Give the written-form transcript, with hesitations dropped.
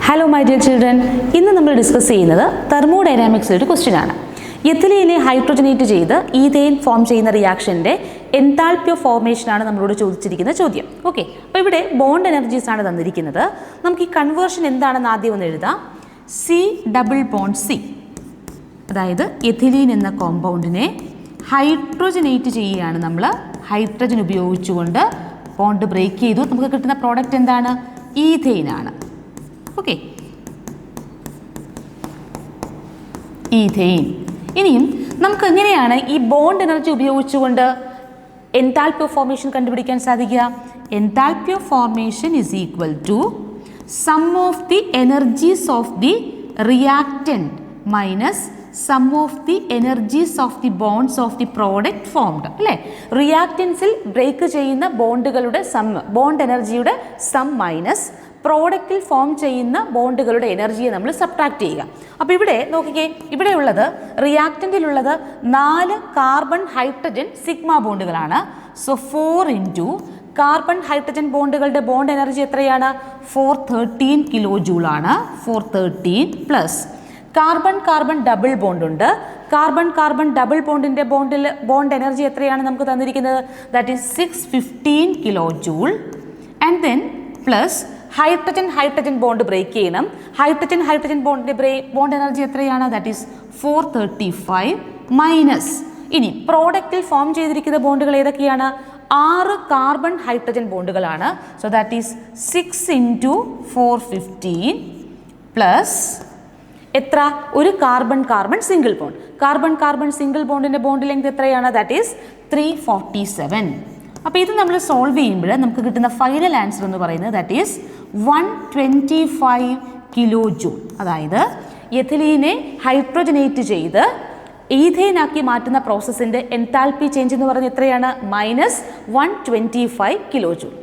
Hello my dear children, ഇന്ന് നമ്മൾ discuss ചെയ്യുന്നത് തെർമോഡൈനാമിക്സിലെ ഒരു ക്വസ്റ്റ്യൻ ആണ്. എത്തിലീനെ ഹൈഡ്രോജനേറ്റ് ചെയ്ത് ഈഥെയ്ൻ ഫോം ചെയ്യുന്ന റിയാക്ഷൻ്റെ എൻതാൽപ്പി ഓഫ് ഫോർമേഷനാണ് നമ്മളോട് ചോദിച്ചിരിക്കുന്ന ചോദ്യം. ഓക്കെ, അപ്പോൾ ഇവിടെ ബോണ്ട് എനർജീസ് ആണ് തന്നിരിക്കുന്നത്. നമുക്ക് ഈ കൺവേർഷൻ എന്താണെന്ന് ആദ്യം ഒന്ന് എഴുതാം. സി ഡബിൾ ബോണ്ട് സി, അതായത് എഥിലീൻ എന്ന കോമ്പൗണ്ടിനെ ഹൈഡ്രോജനേറ്റ് ചെയ്യുകയാണ് നമ്മൾ. ഹൈഡ്രജൻ ഉപയോഗിച്ചുകൊണ്ട് ബോണ്ട് ബ്രേക്ക് ചെയ്തു. നമുക്ക് കിട്ടുന്ന പ്രോഡക്റ്റ് എന്താണ്? ഈഥെയ്ൻ ആണ്. Okay, ethane. ഇനിയും നമുക്ക് എങ്ങനെയാണ് ഈ ബോണ്ട് എനർജി ഉപയോഗിച്ചുകൊണ്ട് എൻതാൽപ്പി ഓഫ് ഫോർമേഷൻ കണ്ടുപിടിക്കാൻ സാധിക്കുക? Enthalpy of formation is equal to sum of the energies of the reactant minus sum of the energies of the bonds of the product formed. അല്ലേ, റിയാക്റ്റൻസിൽ break ചെയ്യുന്ന ബോണ്ടുകളുടെ sum, bond എനർജിയുടെ sum minus പ്രോഡക്റ്റിൽ form ചെയ്യുന്ന ബോണ്ടുകളുടെ എനർജിയെ നമ്മൾ subtract ചെയ്യുക. അപ്പോൾ ഇവിടെ നോക്കിക്കേ, ഇവിടെ ഉള്ളത് റിയാക്റ്റൻറ്റിലുള്ളത് 4 കാർബൺ ഹൈഡ്രജൻ സിഗ്മ ബോണ്ടുകളാണ്. സോ 4 ഇൻറ്റു കാർബൺ ഹൈഡ്രജൻ ബോണ്ടുകളുടെ ബോണ്ട് എനർജി എത്രയാണ്? 413 കിലോ ജൂൾ ആണ്. 413 plus carbon carbon double bond ഉണ്ട്. കാർബൺ കാർബൺ ഡബിൾ ബോണ്ടിൻ്റെ ബോണ്ട് എനർജി എത്രയാണ് നമുക്ക് തന്നിരിക്കുന്നത്? That is 615 kilo joule. And then plus hydrogen hydrogen bond break ചെയ്യണം. ഹൈഡ്രജൻ ഹൈഡ്രജൻ ബോണ്ടിൻ്റെ ബോണ്ട് എനർജി എത്രയാണ്? ദാറ്റ് ഈസ് 435 മൈനസ് ഇനി പ്രോഡക്റ്റിൽ ഫോം ചെയ്തിരിക്കുന്ന ബോണ്ടുകൾ ഏതൊക്കെയാണ്? 6 കാർബൺ ഹൈഡ്രജൻ ബോണ്ടുകളാണ്. So that is 6 into 415 plus എത്ര? ഒരു carbon carbon single bond. Carbon carbon single ബോണ്ടിൻ്റെ ബോണ്ട് ലെങ്ത് എത്രയാണ്? That is 347. അപ്പോൾ ഇത് നമ്മൾ സോൾവ് ചെയ്യുമ്പോൾ നമുക്ക് കിട്ടുന്ന ഫൈനൽ ആൻസർ എന്ന് പറയുന്നത് ദാറ്റ് ഈസ് 125 കിലോ ജൂൾ. അതായത് എഥിലീനെ ഹൈഡ്രോജനേറ്റ് ചെയ്ത് ഈഥെയ്നാക്കി മാറ്റുന്ന പ്രോസസ്സിൻ്റെ എൻതാൽപ്പി ചേഞ്ച് എന്ന് പറയുന്നത് എത്രയാണ്? -125 കിലോ ജൂൾ.